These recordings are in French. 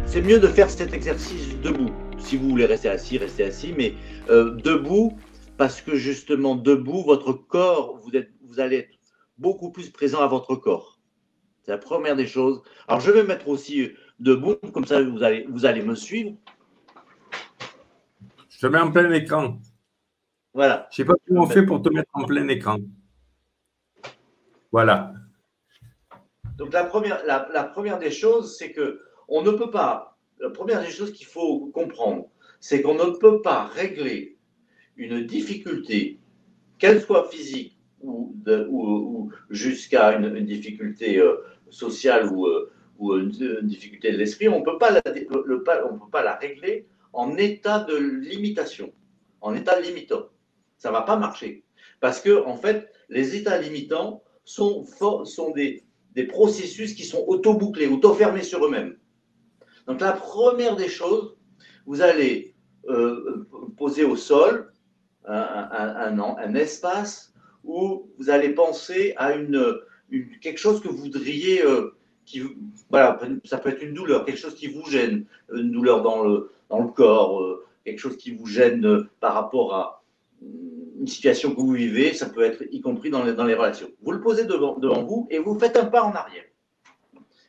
c'est mieux de faire cet exercice debout. Si vous voulez rester assis, mais debout, parce que justement, debout, votre corps, vous allez être beaucoup plus présent à votre corps. C'est la première des choses. Alors, je vais mettre aussi debout, comme ça, vous allez me suivre. Je te mets en plein écran. Voilà. Je ne sais pas comment on fait pour te mettre en plein écran. Voilà. Donc, la première des choses, c'est que on ne peut pas. La première des choses qu'il faut comprendre, c'est qu'on ne peut pas régler une difficulté, qu'elle soit physique ou jusqu'à une difficulté sociale ou une difficulté de l'esprit, on ne peut pas la régler en état de limitation, en état limitant. Ça ne va pas marcher. Parce que, en fait, les états limitants sont des processus qui sont auto-bouclés, auto-fermés sur eux-mêmes. Donc, la première des choses, vous allez poser au sol un espace où vous allez penser à quelque chose que vous voudriez, voilà, ça peut être une douleur, quelque chose qui vous gêne, une douleur dans le corps, quelque chose qui vous gêne par rapport à une situation que vous vivez, ça peut être y compris dans les relations. Vous le posez devant vous et vous faites un pas en arrière.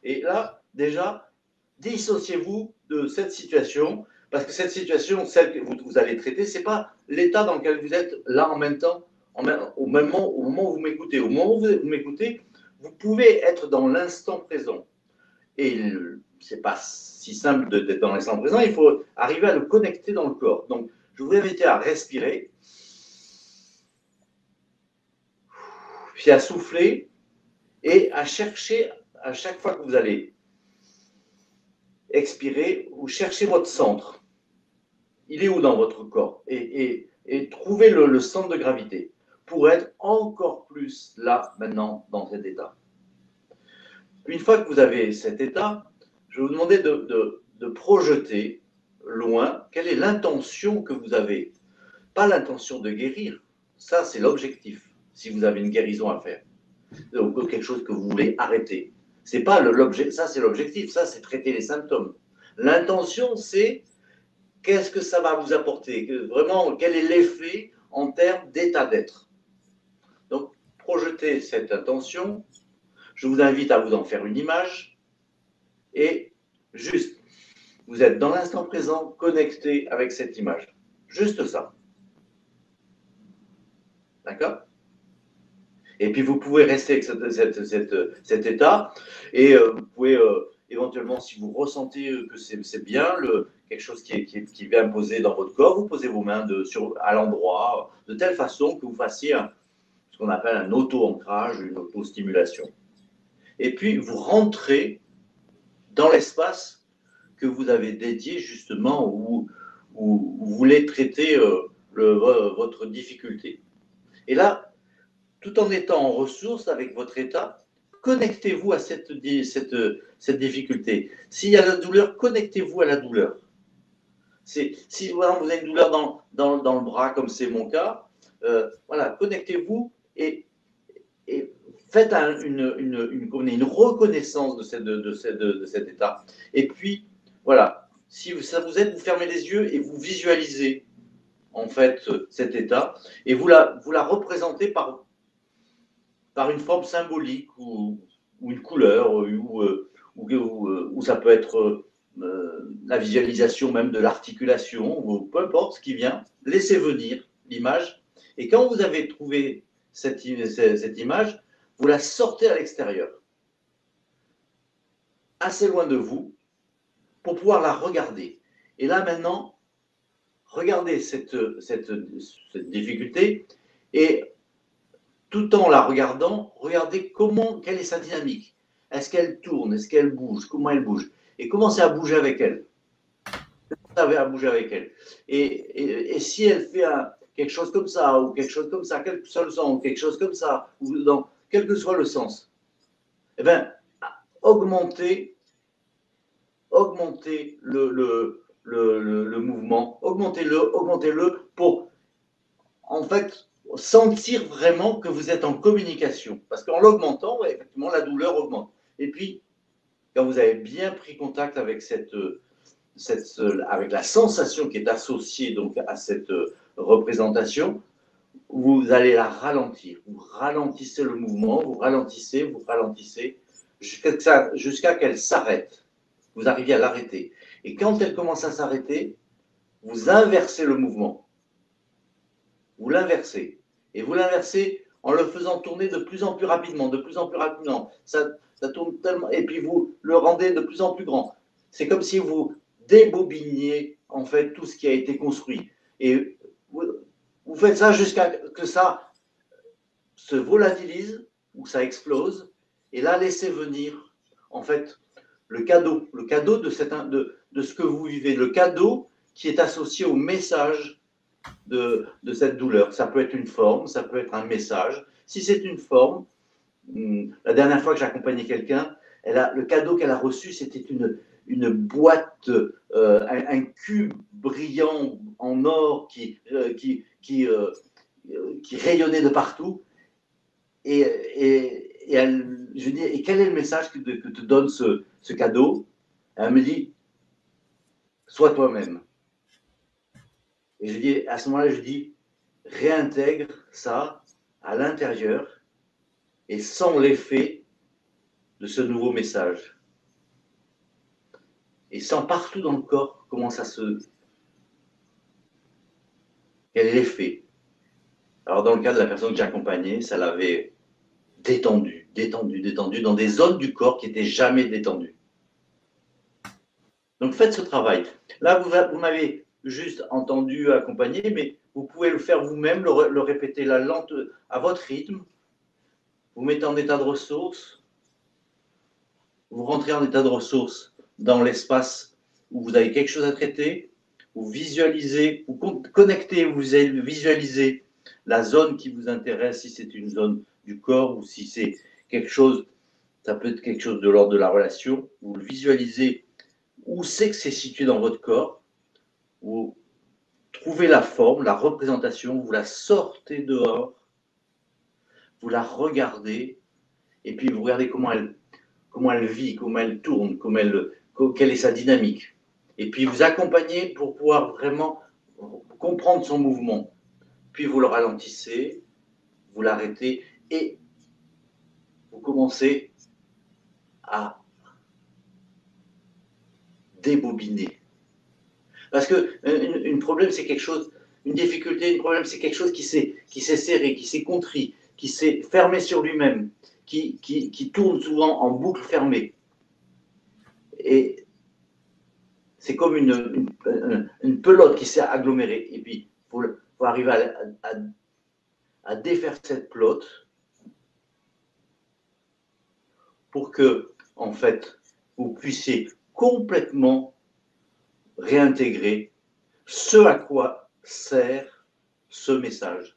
Et là, déjà, dissociez-vous de cette situation, parce que cette situation, celle que vous allez traiter, ce n'est pas l'état dans lequel vous êtes là en même temps, au moment où vous m'écoutez. Au moment où vous m'écoutez, vous pouvez être dans l'instant présent. Et ce n'est pas si simple d'être dans l'instant présent, il faut arriver à le connecter dans le corps. Donc, je vous invite à respirer, puis à souffler, et à chercher, à chaque fois que vous allez expirer, vous cherchez votre centre. Il est où dans votre corps? Et trouvez le centre de gravité pour être encore plus là, maintenant, dans cet état. Une fois que vous avez cet état, je vais vous demander de projeter loin quelle est l'intention que vous avez. Pas l'intention de guérir, ça c'est l'objectif, si vous avez une guérison à faire, ou quelque chose que vous voulez arrêter. C'est pas ça c'est l'objectif, ça c'est traiter les symptômes. L'intention c'est qu'est-ce que ça va vous apporter? Vraiment, quel est l'effet en termes d'état d'être? Donc, projetez cette intention. Je vous invite à vous en faire une image. Et juste, vous êtes dans l'instant présent, connecté avec cette image. Juste ça. D'accord? Et puis, vous pouvez rester avec cet état. Et vous pouvez éventuellement, si vous ressentez que c'est bien, quelque chose qui vient poser dans votre corps, vous posez vos mains à l'endroit, de telle façon que vous fassiez ce qu'on appelle un auto-ancrage, une auto-stimulation. Et puis, vous rentrez dans l'espace que vous avez dédié justement où vous voulez traiter votre difficulté. Et là, tout en étant en ressource avec votre état, connectez-vous à cette difficulté. S'il y a la douleur, connectez-vous à la douleur. Si vous avez une douleur dans le bras, comme c'est mon cas, voilà, connectez-vous et faites une reconnaissance de cet état. Et puis, voilà, si ça vous aide, vous fermez les yeux et vous visualisez en fait cet état et vous la représentez par une forme symbolique ou une couleur ou ça peut être la visualisation même de l'articulation, ou peu importe ce qui vient, laissez venir l'image. Et quand vous avez trouvé cette image, vous la sortez à l'extérieur, assez loin de vous, pour pouvoir la regarder. Et là maintenant, regardez cette difficulté et tout en la regardant, regardez quelle est sa dynamique. Est-ce qu'elle tourne? Est-ce qu'elle bouge? Comment elle bouge? Et commencez à bouger avec elle. Et si elle fait quelque chose comme ça, ou quelque chose comme ça, quel que soit le sens, ou quelque chose comme ça, ou quel que soit le sens, eh bien, augmentez le mouvement, augmentez-le pour, en fait, sentir vraiment que vous êtes en communication. Parce qu'en l'augmentant, ouais, effectivement, la douleur augmente. Et puis, quand vous avez bien pris contact avec cette avec la sensation qui est associée donc à cette représentation, vous allez la ralentir. Vous ralentissez le mouvement, vous ralentissez, jusqu'à qu'elle s'arrête. Vous arrivez à l'arrêter. Et quand elle commence à s'arrêter, vous inversez le mouvement. Vous l'inversez. Et vous l'inversez en le faisant tourner de plus en plus rapidement, de plus en plus rapidement. Ça tourne tellement, et puis vous le rendez de plus en plus grand. C'est comme si vous débobiniez en fait tout ce qui a été construit. Et vous faites ça jusqu'à que ça se volatilise ou ça explose. Et là, laissez venir en fait le cadeau de ce que vous vivez, le cadeau qui est associé au message de cette douleur. Ça peut être une forme, ça peut être un message. Si c'est une forme, la dernière fois que j'accompagnais quelqu'un, le cadeau qu'elle a reçu, c'était une boîte, un cube brillant en or qui rayonnait de partout. Et je lui dis, et quel est le message que te donne ce cadeau? Elle me dit, sois toi-même. Et je dis, à ce moment-là, je dis, réintègre ça à l'intérieur et sans l'effet de ce nouveau message. Et sens partout dans le corps comment ça se... Quel est l'effet. Alors, dans le cas de la personne que j'accompagnais, ça l'avait détendu dans des zones du corps qui n'étaient jamais détendues. Donc, faites ce travail. Là, vous m'avez juste entendu accompagner, mais vous pouvez le faire vous-même, le répéter à votre rythme. Vous mettez en état de ressource. Vous rentrez en état de ressource dans l'espace où vous avez quelque chose à traiter. Vous visualisez, vous connectez, vous visualisez la zone qui vous intéresse, si c'est une zone du corps ou si c'est quelque chose, ça peut être quelque chose de l'ordre de la relation. Vous le visualisez, où c'est que c'est situé dans votre corps. Vous trouvez la forme, la représentation, vous la sortez dehors, vous la regardez, et puis vous regardez comment elle vit, comment elle tourne, quelle est sa dynamique. Et puis vous accompagnez pour pouvoir vraiment comprendre son mouvement. Puis vous le ralentissez, vous l'arrêtez, et vous commencez à débobiner. Parce que un problème, c'est quelque chose, une difficulté, un problème, c'est quelque chose qui s'est serré, qui s'est contrit, qui s'est fermé sur lui-même, qui tourne souvent en boucle fermée. Et c'est comme une pelote qui s'est agglomérée. Et puis, il faut arriver à défaire cette pelote pour que, en fait, vous puissiez complètement réintégrer ce à quoi sert ce message.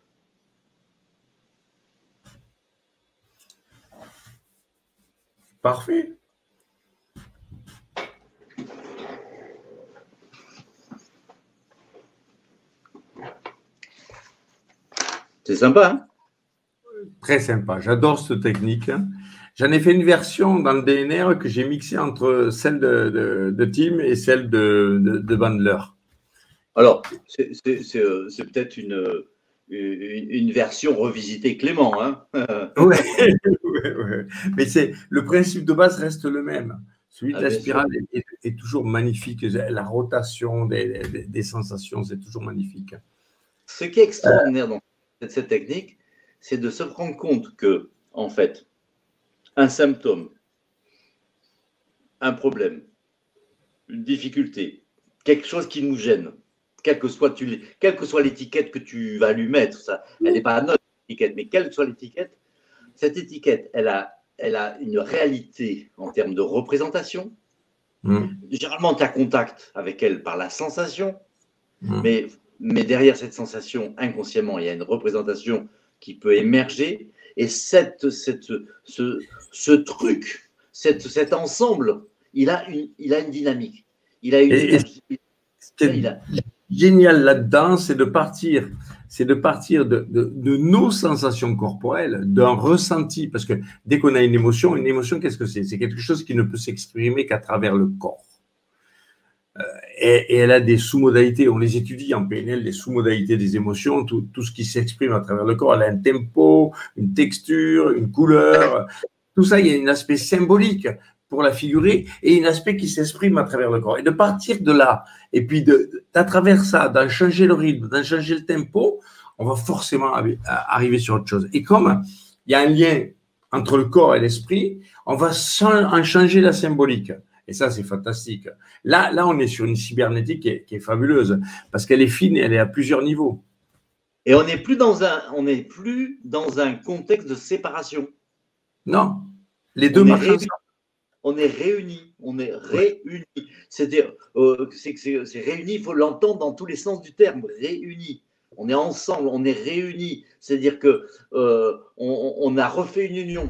Parfait. C'est sympa, hein? Très sympa. J'adore cette technique. J'en ai fait une version dans le DNR que j'ai mixée entre celle de Tim et celle de Bandler. Alors, c'est peut-être une version revisitée Clément, hein? Oui, mais le principe de base reste le même. Celui de la spirale est toujours magnifique. La rotation des sensations, c'est toujours magnifique. Ce qui est extraordinaire dans cette technique, c'est de se rendre compte que, en fait, un symptôme, un problème, une difficulté, quelque chose qui nous gêne, quelle que soit l'étiquette que tu vas lui mettre, ça, elle n'est pas notre étiquette, mais quelle que soit l'étiquette, cette étiquette, elle a une réalité en termes de représentation. Généralement, tu as contact avec elle par la sensation, mais derrière cette sensation, inconsciemment, il y a une représentation qui peut émerger. Et ce truc, cet ensemble, il a une dynamique. Il a une énergie. Génial là-dedans, c'est de partir de nos sensations corporelles, d'un ressenti, parce que dès qu'on a une émotion, qu'est-ce que c'est? C'est quelque chose qui ne peut s'exprimer qu'à travers le corps. et elle a des sous-modalités. On les étudie en PNL, les sous-modalités des émotions, tout ce qui s'exprime à travers le corps. Elle a un tempo, une texture, une couleur. Tout ça, il y a un aspect symbolique pour la figurer et un aspect qui s'exprime à travers le corps. Et de partir de là, et puis à travers ça, d'en changer le rythme, d'en changer le tempo, on va forcément arriver sur autre chose. Et comme il y a un lien entre le corps et l'esprit, on va en changer la symbolique. Et ça, c'est fantastique. Là, on est sur une cybernétique qui est fabuleuse parce qu'elle est fine et elle est à plusieurs niveaux. Et on n'est plus dans un contexte de séparation. Non, les deux marchent ensemble. On est réunis. C'est-à-dire, c'est réunis, il faut l'entendre dans tous les sens du terme, réunis. On est ensemble, on est réunis. C'est-à-dire que on a refait une union.